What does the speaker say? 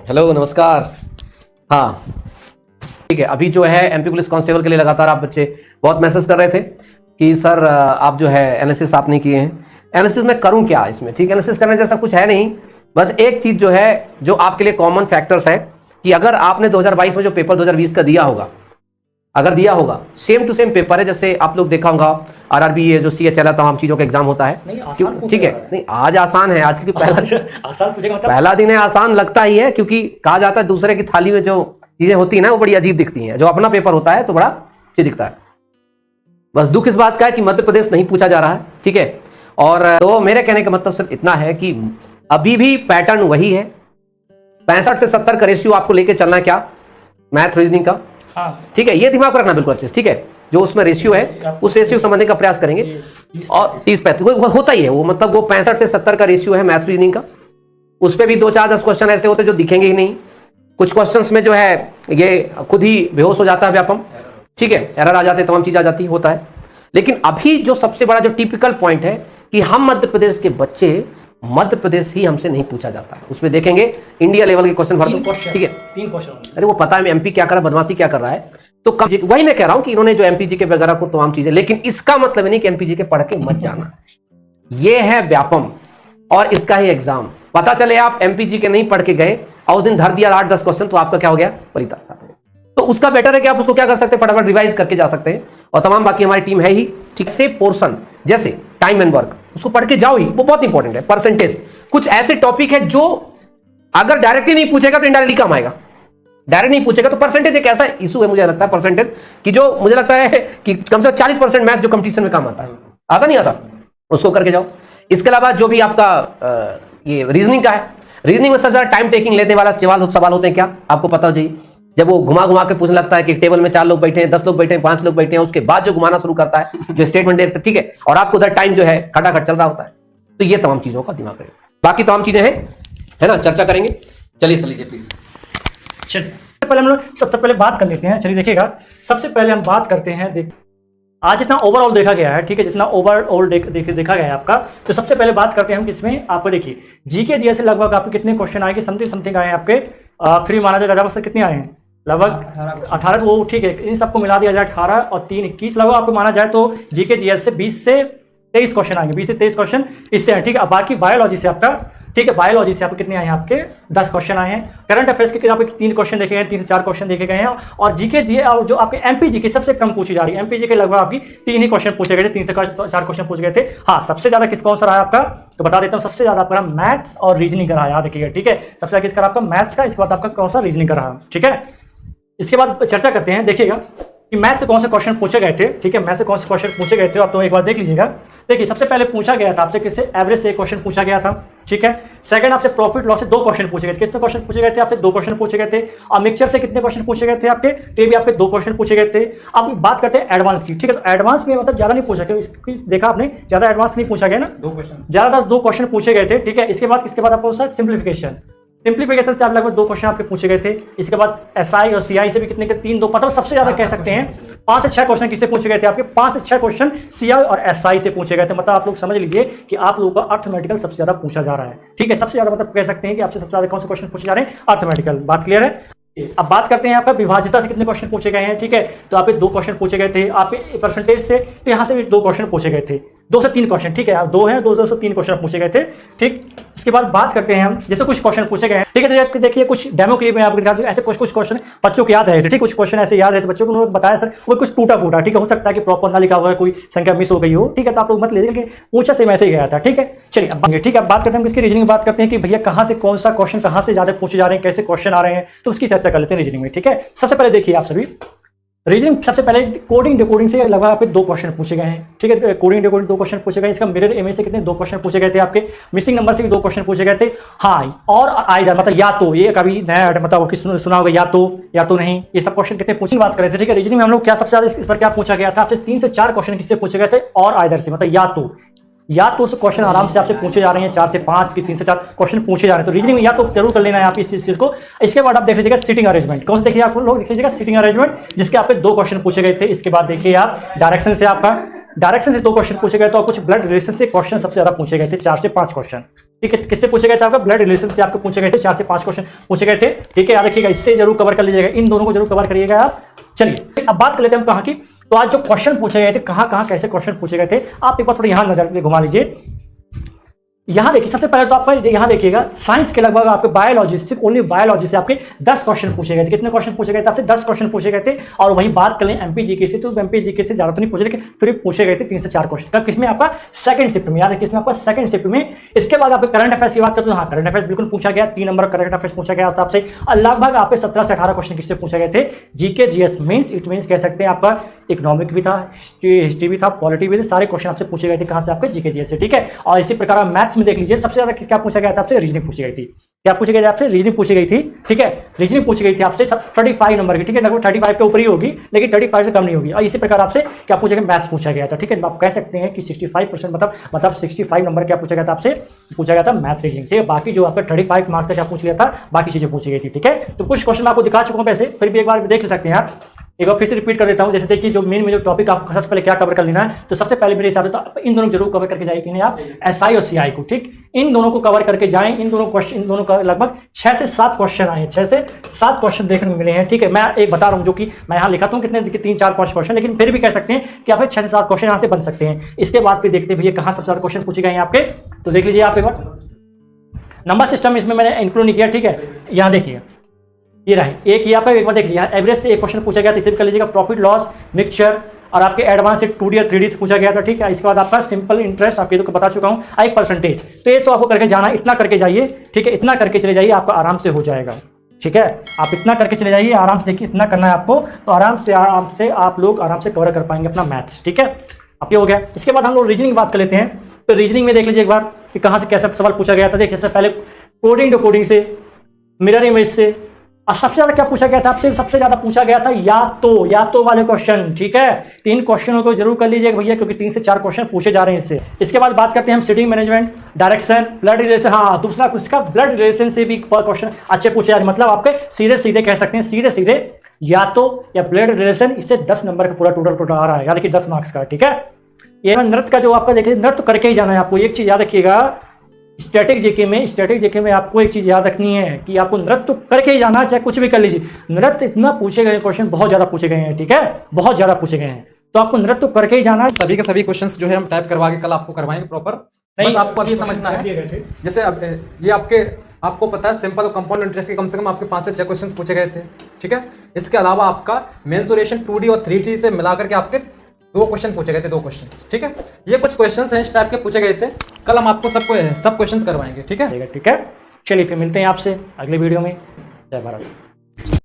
Hello नमस्कार। हाँ ठीक है, अभी जो है एमपी पुलिस कांस्टेबल के लिए लगातार आप बच्चे बहुत मैसेज कर रहे थे कि सर आप जो है एनालिसिस आप नहीं किए हैं। एनालिसिस में करूं क्या इसमें? ठीक, एनालिसिस करने जैसा कुछ है नहीं। बस एक चीज जो है जो आपके लिए कॉमन फैक्टर्स है कि अगर आपने 2022 में जो पेपर 2020 का दिया होगा, अगर दिया होगा सेम टू सेम पेपर है, जैसे आप लोग देखा होगा आरआरबी ये जो सीएचएल तमाम चीजों का एग्जाम होता है। ठीक है, नहीं आज आसान है, आज क्योंकि पहला दिन है, आसान लगता ही है क्योंकि कहा जाता है दूसरे की थाली में जो चीजें होती है ना वो बड़ी अजीब दिखती हैं, जो अपना पेपर होता है तो बड़ा अच्छी दिखता है। बस दुख इस बात का है कि मध्य प्रदेश नहीं पूछा जा रहा है। ठीक है, और तो मेरे कहने का मतलब सिर्फ इतना है कि अभी भी पैटर्न वही है, 65 से 70 का रेशियो आपको लेके चलना है क्या मैथ रीजनिंग का। ठीक है, ये दिमाग में रखना बिल्कुल अच्छे से। ठीक है, जो उसमें रेशियो है उस रेशियो समझने का प्रयास करेंगे। और 30-35 होता ही है वो, मतलब वो 65 से 70 का रेशियो है मैथ रीजनिंग का। उस पर भी 2-4-10 क्वेश्चन ऐसे होते जो दिखेंगे ही नहीं। कुछ क्वेश्चंस में जो है ये खुद ही बेहोश हो जाता है व्यापम। ठीक है, एरर आ जाते, तमाम चीज आ जाती होता है। लेकिन अभी जो सबसे बड़ा जो टिपिकल पॉइंट है कि हम मध्य प्रदेश के बच्चे, मध्य प्रदेश ही हमसे नहीं पूछा जाता है। उसमें देखेंगे इंडिया लेवल के क्वेश्चन भर दो। ठीक है, 3 क्वेश्चन। अरे वो पता है एमपी क्या कर रहा है, बदमाशी क्या कर रहा है। तो वही मैं कह रहा हूं कि इन्होंने जो एमपीजी के वगैरह को तमाम चीजें, लेकिन इसका मतलब नहीं कि एमपीजी के पढ़ के मत जाना। ये है व्यापम और इसका ही एग्जाम। पता चले आप एमपीजी के नहीं पढ़ के गए और उस दिन धर दिया 8-10 क्वेश्चन, तो आपका क्या हो गया, परिता। तो उसका बेटर है कि आप उसको क्या कर सकते हैं, फटाफट रिवाइज करके जा सकते हैं। और तमाम बाकी हमारी टीम है ही। ठीक से पोर्शन जैसे टाइम एंड वर्क उसको पढ़ के जाओ ही, वो बहुत इंपॉर्टेंट है। परसेंटेज, कुछ ऐसे टॉपिक है जो अगर डायरेक्टली नहीं पूछेगा तो इनडायरेक्टली काम आएगा। डायरेक्ट नहीं पूछेगा तो परसेंटेज एक ऐसा इशू है मुझे लगता है परसेंटेज की, जो मुझे लगता है कि कम से कम 40% मैथ जो कंपटीशन में काम आता है, आता नहीं आता, उसको करके जाओ। इसके अलावा जो भी आपका ये रीजनिंग का है, रीजनिंग में सबसे ज्यादा टाइम टेकिंग लेने वाला सवाल होते हैं क्या, आपको पता हो चाहिए। जब वो घुमा घुमा के पूछने लगता है कि टेबल में 4 लोग बैठे हैं, 10 लोग बैठे हैं, 5 लोग बैठे हैं, उसके बाद जो घुमाना शुरू करता है जो स्टेटमेंट देता है। ठीक है, और आपको उधर टाइम जो है खटाखट चल रहा होता है। तो ये तमाम चीजों का दिमाग रहे। बाकी तमाम चीजें हैं, है ना, चर्चा करेंगे। चलिए सलीजे प्लीज। चलिए पहले हम लोग सबसे पहले बात कर लेते हैं। चलिए देखिएगा, सबसे पहले हम बात करते हैं आज जितना ओवरऑल देखा गया है। ठीक है, जितना ओवरऑल देखा गया है आपका, तो सबसे पहले बात करते हैं हम किसमें। आपको देखिए जीके जीएस से लगभग आपके कितने क्वेश्चन आएंगे, समथिंग आए हैं आपके। फ्री माना जाए राजा से कितने आए हैं, लगभग 18। वो ठीक है, इन सबको मिला दिया जाए 18 और 3 21 लगभग आपको माना जाए तो जीके जीएस से 20 से 23 क्वेश्चन आएंगे। 20 से 23 क्वेश्चन इससे है। ठीक है, अब बाकी बायोलॉजी से आपका, ठीक है, बायोलॉजी से आपको कितने आए हैं, आपके 10 क्वेश्चन आए हैं। करंट अफेयर्स के आपके 3 क्वेश्चन देखे गए, 3 से 4 क्वेश्चन देखे गए हैं। और जीके जी जो आपके एमपीजी की सबसे कम पूछी जा रही है, एमपीजी के लगभग आपकी 3 ही क्वेश्चन पूछे गए थे, 3 से 4 क्वेश्चन पूछे गए थे। हाँ, सबसे ज्यादा किसका आंसर आया आपका, तो बता देता हूँ। सबसे ज्यादा आपका मैथ्स और रीजनिंग का रहा, याद रखिएगा। ठीक है, सबसे ज्यादा किसका आपका मैथ्स का, इसके बाद आपका कौन सा रीजनिंग का रहा। ठीक है, इसके बाद चर्चा करते हैं। देखिएगा कि मैथ से कौन से क्वेश्चन पूछे गए थे। ठीक है, मैथ से कौन से क्वेश्चन पूछे गए थे आप तो एक बार देख लीजिएगा। देखिए, सबसे पहले पूछा गया था आपसे किससे, एवरेज से 1 क्वेश्चन पूछा गया था। ठीक है, सेकंड आपसे प्रॉफिट लॉस से 2 क्वेश्चन पूछे गए थे। कितने क्वेश्चन पूछे गए थे आपसे, 2 क्वेश्चन पूछे गए थे। और मिक्सचर से कितने क्वेश्चन पूछे गए थे आपके, तो भी आपके 2 क्वेश्चन पूछे गए थे। अब बात करते हैं एडवांस की। ठीक है, तो एडवांस में मतलब ज्यादा नहीं पूछा गया, देखा आपने, ज्यादा एडवांस नहीं पूछा गया ना, 2 क्वेश्चन, ज्यादा 2 क्वेश्चन पूछे गए थे। ठीक है, इसके बाद आपको सिंप्लीफिकेशन से आप लगभग 2 क्वेश्चन आपके पूछे गए थे। इसके बाद एसआई और सीआई से भी कितने के 3-2, मतलब सबसे ज्यादा कह सकते हैं 5 से 6 क्वेश्चन किससे पूछे गए थे आपके, 5 से 6 क्वेश्चन सीआई और एसआई से पूछे गए थे। मतलब आप लोग समझ लीजिए कि आप लोगों का अर्थमेटिकल सबसे ज्यादा पूछा जा रहा है। ठीक है, सबसे ज्यादा मतलब कह सकते हैं कि आपसे सबसे ज्यादा कौन से क्वेश्चन पूछे जा रहे हैं, अर्थमेटिकल। बात क्लियर है। अब बात करते हैं आपका विभाज्यता से कितने क्वेश्चन पूछे गए हैं। ठीक है, तो आपके 2 क्वेश्चन पूछे गए थे। आपके परसेंटेज से तो यहाँ से भी 2 क्वेश्चन पूछे गए थे, 2 से 3 क्वेश्चन। ठीक है, आप 2 हैं, 2 से 3 क्वेश्चन पूछे गए थे। ठीक, इसके बाद बात करते हैं हम, जैसे कुछ क्वेश्चन पूछे गए हैं। ठीक है, तो देखिए कुछ डेमो क्लिप में आपको दिखा दूं, ऐसे कुछ क्वेश्चन बच्चों को याद रहे थे। ठीक, कुछ क्वेश्चन ऐसे याद रहे थे बच्चों को, उन्होंने बताया सर वो कुछ टूटा फूटा। ठीक है, हो सकता है कि प्रॉपर ना लिखा हुआ है, कोई संख्या मिस हो गई हो। ठीक है, तो आप लोग मत लीजिए कि पूछा सेम ऐसे ही गया था। ठीक है, चलिए अब ठीक है, अब बात करते हैं किसकी, रीजनिंग बात करते हैं कि भैया कहाँ से कौन सा क्वेश्चन कहाँ से ज्यादा पूछे जा रहे हैं, कैसे क्वेश्चन आ रहे हैं, तो उसकी चर्चा कर लेते हैं रीजनिंग में। ठीक है, सबसे पहले देखिए आप सभी, रीजनिंग सबसे पहले कोडिंग डिकोडिंग से लगभग आपके 2 क्वेश्चन पूछे गए हैं। ठीक है, कोडिंग डिकोडिंग 2 क्वेश्चन पूछे गए। इसका मिरर इमेज से कितने 2 क्वेश्चन पूछे गए थे आपके। मिसिंग नंबर से भी 2 क्वेश्चन पूछे गए थे। हाँ, और आइदर मतलब या तो, ये कभी नया मतलब सुना होगा, या तो नहीं, ये सब क्वेश्चन कितने पूछने बात कर रहे थे। ठीक है, रीजनिंग में हम लोग क्या सबसे ज्यादा इस पर क्या पूछा गया था आपसे, 3 से 4 क्वेश्चन किससे पूछे गए थे, और आइदर से, मतलब या तो क्वेश्चन आराम से आपसे पूछे जा रहे हैं, 4 से 5 की 3 से 4 क्वेश्चन पूछे जा रहे हैं। तो रीजनिंग में या तो जरूर कर लेना है आप इस चीज को। इसके बाद आप देख लीजिएगा सिटिंग अरेंजमेंट, कौन से देखिए आप लोग देख लीजिएगा सिटिंग अरेंजमेंट, जिसके आपके 2 क्वेश्चन पूछे गए थे। इसके बाद देखिए आप डायरेक्शन से आपका डायरेक्शन से 2 क्वेश्चन पूछे गए थे और कुछ ब्लड रिलेशन से क्वेश्चन सबसे ज्यादा पूछे गए थे, 4 से 5 क्वेश्चन। ठीक है, किससे पूछे गए थे? आपका ब्लड रिलेशन से आपको पूछे गए थे 4 से 5 क्वेश्चन पूछे गए थे। ठीक है, याद रखिएगा, इससे जरूर कवर कर लीजिएगा, इन दोनों को जरूर कवर करिएगा आप। चलिए अब बात कर लेते हैं हम कहाँ की। तो आज जो क्वेश्चन पूछे गए थे, कहाँ कैसे क्वेश्चन पूछे गए थे, आप एक बार थोड़ा यहाँ नजर घुमा लीजिए। यहां देखिए, सबसे पहले तो आपका यहां देखिएगा, साइंस के लगभग आपके बायोलॉजी, सिर्फ ओनली बायोलॉजी से आपके 10 क्वेश्चन पूछे गए थे। कितने क्वेश्चन पूछे गए थे? आपसे 10 क्वेश्चन पूछे गए थे। और वहीं बात करें एमपी जीके से, तो एमपी जीके से ज्यादा तो नहीं पूछे, लेकिन फिर पूछे गए थे 3 से 4 क्वेश्चन। किसमें? आपका सेकंड शिफ्ट में। याद है किसमें? आपका सेकंड शिफ्ट में। इसके बाद आपके करंट अफेयर्स की बात करते हैं, हाँ करंट अफेयर्स बिल्कुल पूछा गया, 3 नंबर करंट अफेयर्स पूछा गया था आपसे। लगभग आपके 17 से 18 क्वेश्चन किससे पूछे गए थे? GK GS means, it means कह सकते हैं आपका इकोनॉमिक भी था, हिस्ट्री भी था, पॉलिटी भी था, सारे क्वेश्चन आपसे पूछे गए थे। कहां से? आपके जीके जीएस से। ठीक है, और इसी प्रकार आप मैथ्स में देख लीजिए, सबसे ज्यादा क्या पूछा गया था आपसे? रीजनिंग पूछी गई थी। क्या पूछी गई थी आपसे? रीजनिंग पूछी गई थी। ठीक है, रीजनिंग पूछी गई थी आपसे 35 नंबर की। ठीक है, लगभग 35 के ऊपर ही होगी, लेकिन 35 से कम नहीं होगी। और इसी प्रकार आपसे क्या पूछा गया? मैथ्स पूछा गया था। ठीक है, आप कह सकते हैं कि 65% मतलब 65 नंबर क्या पूछा गया था आपसे? पूछा गया था मैथ रीजनिंग। ठीक है, बाकी जो आपका 35 मार्क्स का क्या पूछ लिया था, बाकी चीजें पूछी गई थी। ठीक है, तो कुछ क्वेश्चन आपको दिखा चुका हूं, वैसे फिर भी एक बार देख सकते हैं आप। एक बार फिर से रिपीट कर देता हूं। जैसे देखिए, जो मेन में जो टॉपिक आपको सबसे पहले क्या कवर कर लेना है, तो सबसे पहले मेरे हिसाब से तो इन दोनों जरूर कवर करके जाइए आप, एसआई और सीआई को। ठीक, इन दोनों को कवर करके जाएं। इन दोनों का लगभग 6 से 7 क्वेश्चन आए हैं, 6 से 7 क्वेश्चन देखने को मिले हैं। ठीक है, मैं एक बता रहा हूं, जो कि मैं यहाँ लिखा हूं कितने 3, 4, 5 क्वेश्चन, लेकिन फिर भी कह सकते हैं कि आप 6 से 7 क्वेश्चन यहाँ से बन सकते हैं। इसके बाद फिर देखते भैया कहाँ सबसे ज्यादा क्वेश्चन पूछे गए हैं आपके, तो देख लीजिए आप एक बार। नंबर सिस्टम इसमें मैंने इंक्लूड नहीं किया। ठीक है, यहाँ देखिए, ये रहा एक ही आपका, एक बार देख लिया। एवरेज से एक क्वेश्चन पूछा गया था, इसे भी कर लीजिएगा। प्रॉफिट लॉस मिक्सचर और आपके एडवांस से 2D और 3D से पूछा गया था। ठीक है, इसके बाद आपका सिंपल इंटरेस्ट, आपके तो बता चुका हूं, 1%। तो ये तो आपको करके जाना, इतना करके जाइए। ठीक है, इतना करके चले जाइए, आपका आराम से हो जाएगा। ठीक है, आप इतना करके चले जाइए आराम से। देखिए, इतना करना है आपको, तो आराम से आप लोग आराम से कवर कर पाएंगे अपना मैथ्स। ठीक है, अब ये हो गया। इसके बाद हम लोग रीजनिंग की बात कर लेते हैं। तो रीजनिंग में देख लीजिए एक बार कि कहाँ से कैसा सवाल पूछा गया था। देखिए, सबसे पहले कोडिंग टू कोडिंग से, मिरर इमेज से, और सबसे ज्यादा क्या पूछा गया था आपसे? सबसे ज्यादा पूछा गया था या तो वाले क्वेश्चन। ठीक है, 3 क्वेश्चनों को जरूर कर लीजिएगा भैया, क्योंकि 3 से 4 क्वेश्चन पूछे जा रहे हैं इससे। इसके बाद बात करते हैं हम sitting management, direction, blood relation. हाँ, दूसरा उसका ब्लड रिलेशन से भी क्वेश्चन अच्छे पूछे जा रहे हैं। मतलब आपके सीधे कह सकते हैं, सीधे या ब्लड रिलेशन, इससे 10 नंबर का पूरा टोटल आ रहा है। याद रखिए 10 मार्क्स का। ठीक है, ये नृत्य का जो आपका देखिए, नृत्य करके ही जाना है आपको। एक चीज याद रखिएगा, स्टैटिक जीके में आपको एक चीज याद रखनी है कि आपको नृत्य तो करके ही जाना है, चाहे कुछ भी कर लीजिए। नृत्य इतना पूछे गए क्वेश्चन, बहुत ज्यादा पूछे गए हैं। ठीक है, बहुत ज्यादा पूछे गए हैं, तो आपको नृत्य तो करके ही जाना है। सभी के सभी क्वेश्चंस जो है हम टाइप करवा के कल आपको करवाएंगे प्रॉपर। नहीं, बस आपको अभी समझना है, जैसे अब ये आपको पता है सिंपल और कंपाउंड इंटरेस्ट के कम से कम आपके 5 से 6 क्वेश्चंस पूछे गए थे। ठीक है, इसके अलावा आपका मेंसुरेशन 2D और 3D से मिलाकर के आपके 2 क्वेश्चन पूछे गए थे, 2 क्वेश्चन। ठीक है, ये कुछ क्वेश्चंस हैं इस टाइप के पूछे गए थे। कल हम आपको सब क्वेश्चंस करवाएंगे। ठीक है, ठीक है, चलिए फिर मिलते हैं आपसे अगले वीडियो में। जय भारत।